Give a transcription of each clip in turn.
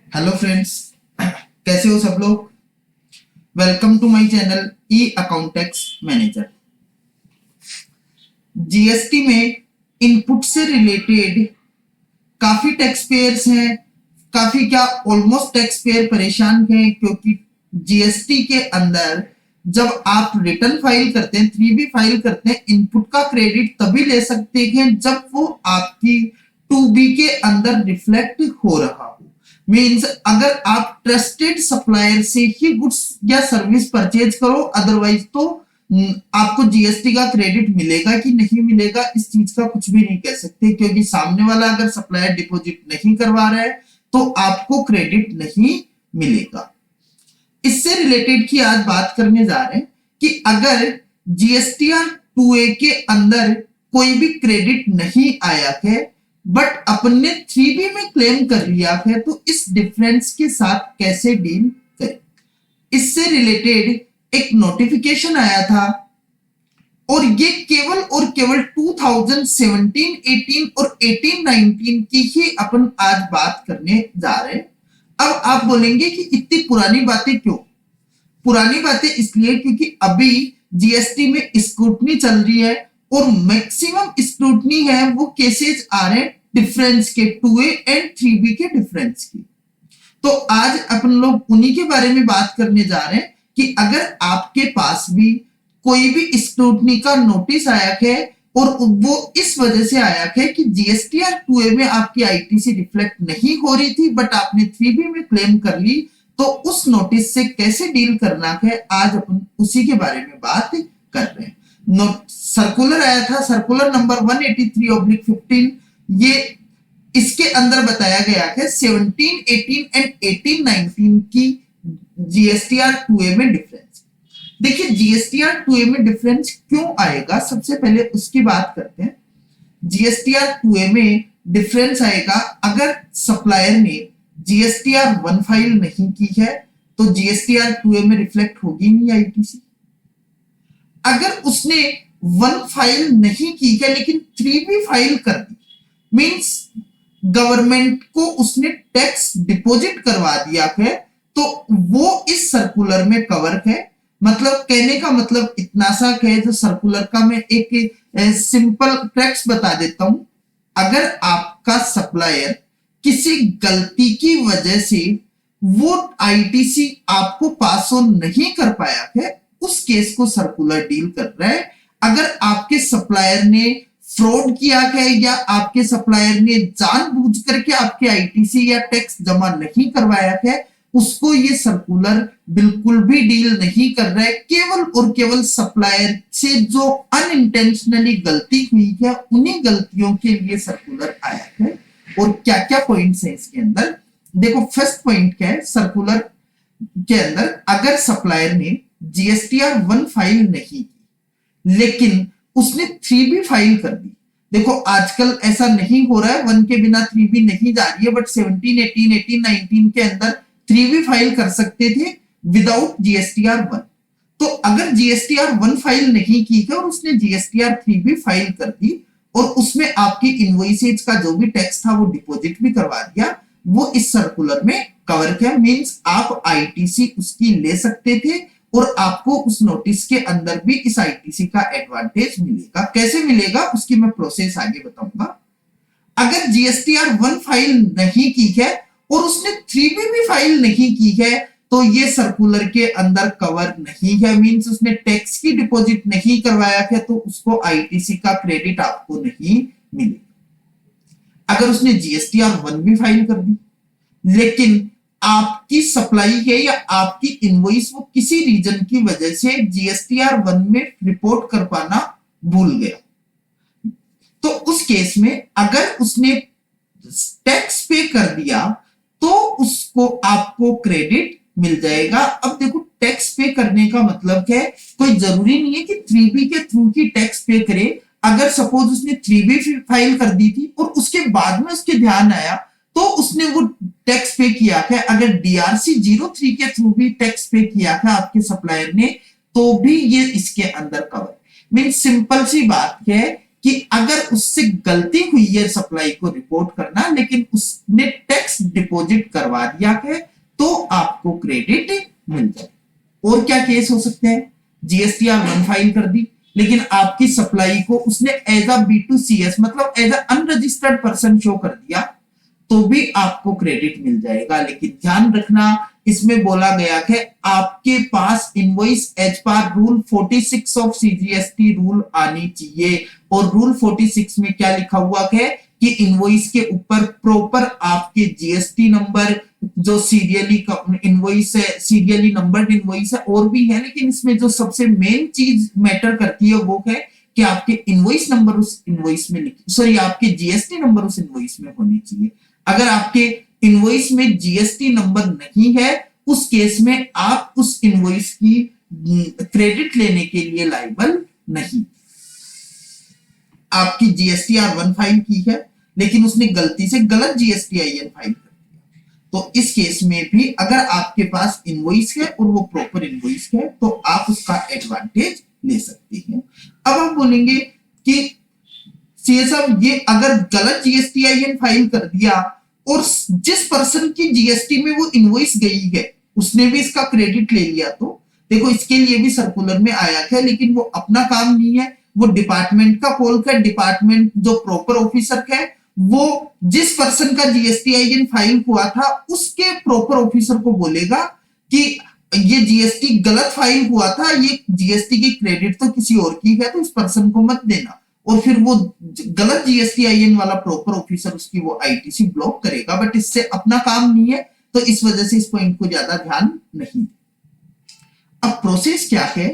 Hello friends, कैसे हो सब लोग। Welcome to my channel e Accountex manager. GST में इनपुट से रिलेटेड काफी टैक्स पेयर्स हैं, काफी क्या ऑलमोस्ट टैक्स पेयर परेशान हैं, क्योंकि जीएसटी के अंदर जब आप रिटर्न फाइल करते हैं, 3B फाइल करते हैं, इनपुट का क्रेडिट तभी ले सकते हैं जब वो आपकी 2B के अंदर रिफ्लेक्ट हो रहा हो। मींस अगर आप ट्रस्टेड सप्लायर से ही गुड्स या सर्विस परचेज करो, अदरवाइज तो आपको जीएसटी का क्रेडिट मिलेगा कि नहीं मिलेगा इस चीज का कुछ भी नहीं कह सकते, क्योंकि सामने वाला अगर सप्लायर डिपॉजिट नहीं करवा रहा है तो आपको क्रेडिट नहीं मिलेगा। इससे रिलेटेड की आज बात करने जा रहे हैं कि अगर जीएसटीआर 2A के अंदर कोई भी क्रेडिट नहीं आया है बट अपन ने 3B में क्लेम कर लिया है तो इस डिफरेंस के साथ कैसे डील करें। इससे रिलेटेड एक नोटिफिकेशन आया था और ये केवल और केवल 2017, 18 और 18, 19 की ही अपन आज बात करने जा रहे हैं। अब आप बोलेंगे कि इतनी पुरानी बातें क्यों? पुरानी बातें इसलिए क्योंकि अभी जीएसटी में स्क्रूटनी चल रही है और मैक्सिमम स्क्रूटनी है वो केसेस आ रहे हैं डिफरेंस के, 2A एंड 3B के डिफरेंस की। तो आज अपन लोग उन्हीं के बारे में बात करने जा रहे हैं कि अगर आपके पास भी कोई भी स्क्रूटनी का नोटिस आया है और वो इस वजह से आया है कि जीएसटीआर 2A में आपकी आईटीसी रिफ्लेक्ट नहीं हो रही थी बट आपने 3B में क्लेम कर ली, तो उस नोटिस से कैसे डील करना है आज अपन उसी के बारे में बात कर रहे हैं। सर्कुलर आया था, सर्कुलर नंबर 183/15। ये इसके अंदर बताया गया है 17, 18 एंड 18, 19 की जीएसटीआर 2A में डिफरेंस। देखिए जीएसटीआर 2A में डिफरेंस क्यों आएगा, सबसे पहले उसकी बात करते हैं। जीएसटीआर 2A में डिफरेंस आएगा अगर सप्लायर ने जीएसटीआर 1 फाइल नहीं की है तो जीएसटीआर 2A में रिफ्लेक्ट होगी नहीं आईटीसी। अगर उसने 1 फाइल नहीं की है लेकिन 3B फाइल कर दी, मींस गवर्नमेंट को उसने टैक्स डिपॉजिट करवा दिया है, तो वो इस सर्कुलर में कवर है। मतलब कहने का मतलब इतना सा है, जो सर्कुलर का मैं एक सिंपल टैक्स बता देता हूं। अगर आपका सप्लायर किसी गलती की वजह से वो आईटीसी आपको पास ऑन नहीं कर पाया है, उस केस को सर्कुलर डील कर रहा है। अगर आपके सप्लायर ने फ्रॉड किया है या आपके सप्लायर ने जानबूझ करके आपके आईटीसी या टैक्स जमा नहीं करवाया है, उसको ये सर्कुलर बिल्कुल भी डील नहीं कर रहा है। केवल और केवल सप्लायर से जो अनइंटेंशनली गलती हुई है उन्हीं गलतियों के लिए सर्कुलर आया है। और क्या क्या पॉइंट्स हैं इसके अंदर, देखो। फर्स्ट पॉइंट क्या है सर्कुलर के अंदर, अगर सप्लायर ने जीएसटीआर 1 फाइल नहीं की लेकिन उसने 3B फाइल कर दी। देखो आजकल ऐसा नहीं हो रहा है, 1 के बिना 3B नहीं जा रही है, बट 17, 18, 18, 19 के अंदर 3B फाइल कर सकते थे विदाउट जीएसटीआर 1। तो अगर जीएसटीआर 1 फाइल नहीं की है और उसने जीएसटीआर 3B फाइल कर दी और उसमें आपकी इनवॉइसेज का जो भी टैक्स था वो डिपॉजिट भी करवा दिया, वो इस सर्कुलर में कवर है। मींस आप आईटीसी उसकी ले सकते थे और आपको उस नोटिस के अंदर भी इस आईटीसी का एडवांटेज मिलेगा। कैसे मिलेगा उसकी मैं प्रोसेस आगे बताऊंगा। अगर जीएसटीआर 1 फाइल नहीं की है और उसने 3B भी फाइल नहीं की है तो ये सर्कुलर के अंदर कवर नहीं है। मींस उसने टैक्स की डिपॉजिट नहीं करवाया है तो उसको आईटीसी का क्रेडिट आपको नहीं मिलेगा। अगर उसने जीएसटीआर 1 भी फाइल कर दी लेकिन आपकी सप्लाई है या आपकी इनवॉइस वो किसी रीजन की वजह से जीएसटीआर 1 में रिपोर्ट कर पाना भूल गया, तो उस केस में अगर उसने टैक्स पे कर दिया तो उसको आपको क्रेडिट मिल जाएगा। अब देखो टैक्स पे करने का मतलब है, कोई जरूरी नहीं है कि 3B के थ्रू ही टैक्स पे करे। अगर सपोज उसने 3B फाइल कर दी थी और उसके बाद में उसके ध्यान आया तो उसने वो टैक्स पे किया है, अगर DRC 03 के थ्रू भी टैक्स पे किया है आपके सप्लायर ने, तो भी ये इसके अंदर कवर। मीन सिंपल सी बात है कि अगर उससे गलती हुई है सप्लाई को रिपोर्ट करना, लेकिन उसने टैक्स डिपॉजिट करवा दिया है, तो आपको क्रेडिट मिल जाए। और क्या केस हो सकते हैं? जीएसटीआर 1 फाइल कर दी, लेकिन आपकी सप्लाई को उसने एज अ B2CS मतलब as a unregistered person show कर दिया, तो भी आपको क्रेडिट मिल जाएगा। लेकिन ध्यान रखना, इसमें बोला गया है आपके पास invoice as per rule 46 of CGST rule आनी चाहिए। और रूल 46 में क्या लिखा हुआ है कि इनवॉइस के ऊपर प्रॉपर आपके जीएसटी नंबर, जो सीरियली इनवॉइस है, सीरियली नंबर्ड इनवॉइस है, और भी है, लेकिन इसमें जो सबसे मेन चीज मैटर करती है वो है कि आपके इनवॉइस नंबर उस इनवॉइस में सॉरी आपके जीएसटी नंबर उस इनवॉइस में होनी चाहिए। अगर आपके इनवॉइस में जीएसटी नंबर नहीं है, उस केस में आप उस इनवॉइस की क्रेडिट लेने के लिए लायबल नहीं। आपकी जीएसटीआर 1 फाइल की है, लेकिन उसने गलती से गलत जीएसटीआईएन फाइल कर दिया, तो इस केस में भी अगर आपके पास इनवॉइस है और वो प्रॉपर इनवॉइस है, तो आप उसका एडवांटेज ले सकते हैं। अब हम बोलेंगे कि सीए साहब, ये अगर गलत जीएसटीआईएन फाइल कर दिया और जिस पर्सन की जीएसटी में वो इनवॉइस गई है उसने भी इसका क्रेडिट ले लिया, तो देखो इसके लिए भी सर्कुलर में आया है, लेकिन वो अपना काम नहीं है, वो डिपार्टमेंट का कॉल है। डिपार्टमेंट जो प्रॉपर ऑफिसर है, वो जिस पर्सन का जीएसटीआईएन फाइल हुआ था उसके प्रॉपर ऑफिसर को बोलेगा कि ये जीएसटी गलत फाइल हुआ था, ये जीएसटी की क्रेडिट तो किसी और की है, तो इस पर्सन को मत देना। और फिर वो गलत जीएसटीआईएन वाला प्रॉपर ऑफिसर उसकी वो आईटीसी ब्लॉक करेगा, बट इससे अपना काम नहीं है, तो इस वजह से इस पॉइंट को ज्यादा ध्यान नहीं। अब प्रोसेस क्या है?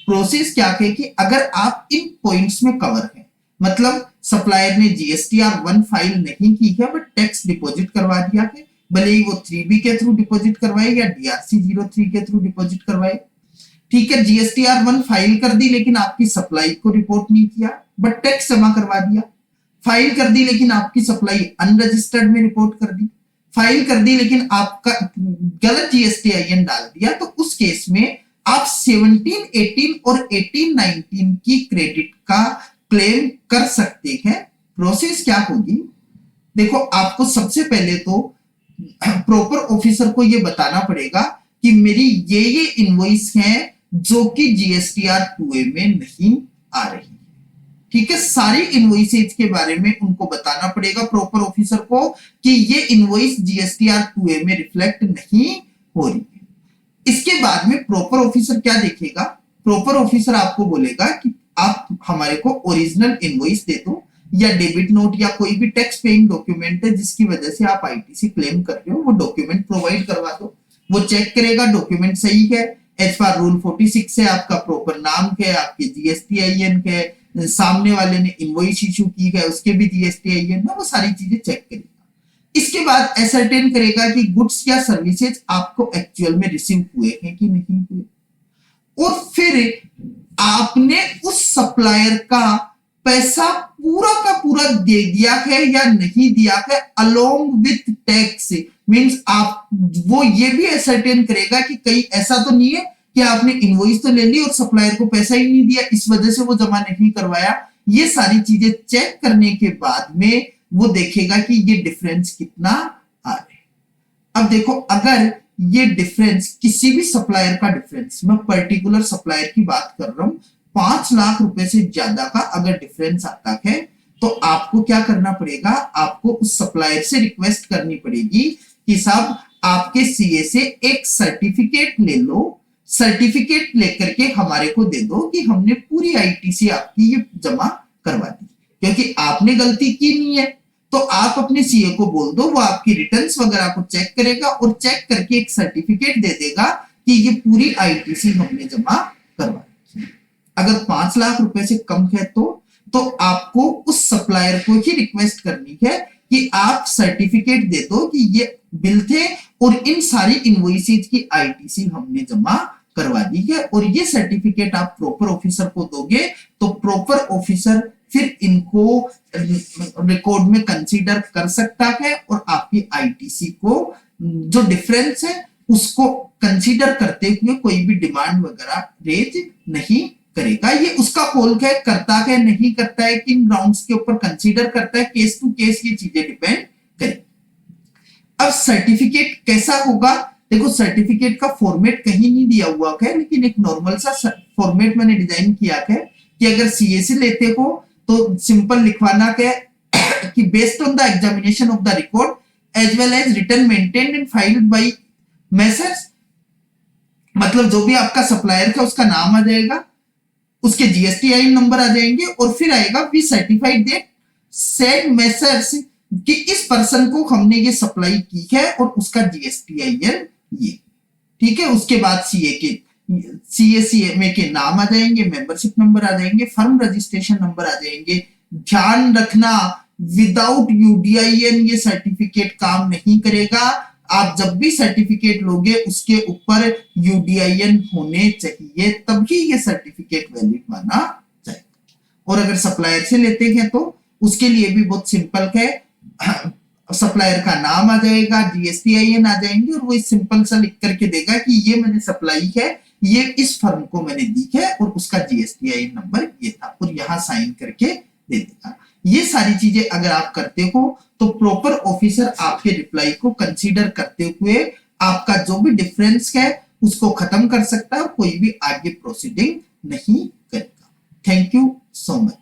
प्रोसेस क्या है कि अगर आप इन पॉइंट्स में कवर है, मतलब सप्लायर ने जीएसटीआर 1 फाइल नहीं की है बट टैक्स डिपॉजिट करवा दिया है, भले ही वो 3B के थ्रू डिपॉजिट करवाए या DRC 03 के थ्रू डिपॉजिट करवाए, ठीक है, जीएसटीआर 1 फाइल कर दी लेकिन आपकी सप्लाई को रिपोर्ट नहीं किया बट टैक्स जमा करवा दिया, फाइल कर दी लेकिन आपकी सप्लाई अनरजिस्टर्ड में रिपोर्ट कर दी, फाइल कर दी लेकिन आपका गलत जीएसटीआईएन डाल दिया, तो उस केस में आप 17, 18 और 18, 19 की क्रेडिट का क्लेम कर सकते हैं। प्रोसेस क्या होगी? देखो, आपको सबसे पहले तो प्रॉपर ऑफिसर को यह बताना पड़ेगा कि मेरी ये इनवॉइस हैं जो कि जीएसटीआर 2A में नहीं आ रही है, ठीक है। सारी इनवॉइसेज के बारे में उनको बताना पड़ेगा प्रॉपर ऑफिसर को कि ये इनवॉइस जीएसटीआर 2A में रिफ्लेक्ट नहीं हो रही है। इसके बाद में प्रॉपर ऑफिसर क्या देखेगा? प्रॉपर ऑफिसर आपको बोलेगा कि आप हमारे को ओरिजिनल इनवॉइस दे दो या डेबिट नोट या कोई भी टैक्स पेइंग डॉक्यूमेंट है जिसकी वजह से आप आईटीसी क्लेम कर रहे हो, वो डॉक्यूमेंट प्रोवाइड करवा दो। वो चेक करेगा डॉक्यूमेंट सही है, एज पर रूल 46 से आपका प्रॉपर नाम है, आपके जीएसटीआईएन है, सामने वाले ने इनवॉइस इशू की है उसके भी जीएसटीआईएन है, वो सारी चीजें चेक करेगा। इसके बाद एसर्टेन करेगा कि गुड्स या सर्विसेज आपको एक्चुअल में रिसीव हुए हैं कि नहीं हुए, और फिर आपने उस सप्लायर का पैसा पूरा का पूरा दे दिया है या नहीं दिया है अलोंग विथ टैक्स। मींस आप वो ये भी एसर्टेन करेगा कि कहीं ऐसा तो नहीं है कि आपने इनवॉइस तो ले ली और सप्लायर को पैसा ही नहीं दिया, इस वजह से वो जमा नहीं करवाया। ये सारी चीजें चेक करने के बाद में वो देखेगा कि ये डिफरेंस कितना आ रहा है। अब देखो, अगर ये डिफरेंस किसी भी सप्लायर का डिफरेंस, मैं पर्टिकुलर सप्लायर की बात कर रहा हूं, 5 लाख रुपए से ज्यादा का अगर डिफरेंस आता है, तो आपको क्या करना पड़ेगा? आपको उस सप्लायर से रिक्वेस्ट करनी पड़ेगी कि साहब आपके सीए से एक सर्टिफिकेट ले लो, सर्टिफिकेट लेकर के हमारे को दे दो कि हमने पूरी आईटीसी आपकी ये जमा करवा दी, क्योंकि आपने गलती की नहीं है। तो आप अपने सीए को बोल दो, वो आपकी रिटर्न्स वगैरह को चेक करेगा और चेक करके एक सर्टिफिकेट दे देगा कि ये पूरी आईटीसी हमने जमा करवा दी। अगर 5 लाख रुपए से कम है तो आपको उस सप्लायर को ही रिक्वेस्ट करनी है कि आप सर्टिफिकेट दे दो कि ये बिल थे और इन सारी इनवॉइसेज की आईटीसी हमने जमा करवा दी है, और ये सर्टिफिकेट आप प्रॉपर ऑफिसर को दोगे तो प्रॉपर ऑफिसर फिर इनको रिकॉर्ड में कंसीडर कर सकता है और आपकी आईटीसी को जो डिफरेंस है उसको कंसीडर करते हुए कोई भी डिमांड वगैरह रेज नहीं करेगा। ये उसका कॉल है, करता है नहीं करता है, किन ग्राउंड्स के ऊपर कंसीडर करता है, केस टू केस ये चीजें डिपेंड करें। अब सर्टिफिकेट कैसा होगा, देखो सर्टिफिकेट का फॉर्मेट कहीं नहीं दिया हुआ है, लेकिन एक नॉर्मल सा फॉर्मेट मैंने डिजाइन किया है कि अगर सीएसी लेते हो तो सिंपल लिखवाना है कि based on the examination of the record as well as return maintained and filed by messrs, मतलब जो भी आपका सप्लायर है उसका नाम आ जाएगा, उसके जीएसटीआईएन नंबर आ जाएंगे, और फिर आएगा we certified that said messrs कि इस पर्सन को हमने ये सप्लाई की है और उसका जीएसटीआईएन ये, ठीक है। उसके बाद सीएसीएमए के नाम आ जाएंगे, मेंबरशिप नंबर आ जाएंगे, फर्म रजिस्ट्रेशन नंबर आ जाएंगे। ध्यान रखना विदाउट यूडीआईएन ये सर्टिफिकेट काम नहीं करेगा। आप जब भी सर्टिफिकेट लोगे उसके ऊपर यूडीआईएन होने चाहिए, तभी ये सर्टिफिकेट वैलिड माना जाएगा। और अगर सप्लायर से लेते हैं तो उसके लिए भी बहुत सिंपल है, सप्लायर का नाम आ जाएगा, जीएसटीआईएन आ जाएंगे, और वो सिंपल सा लिख करके देगा कि ये मैंने सप्लाई है, ये इस फर्म को मैंने दी है और उसका जीएसटीआईएन नंबर ये था, और यहां साइन करके दे देगा। ये सारी चीजें अगर आप करते हो तो प्रॉपर ऑफिसर आपके रिप्लाई को कंसीडर करते हुए आपका जो भी डिफरेंस है उसको खत्म कर सकता है, कोई भी आगे प्रोसीडिंग नहीं करेगा। Thank you so much.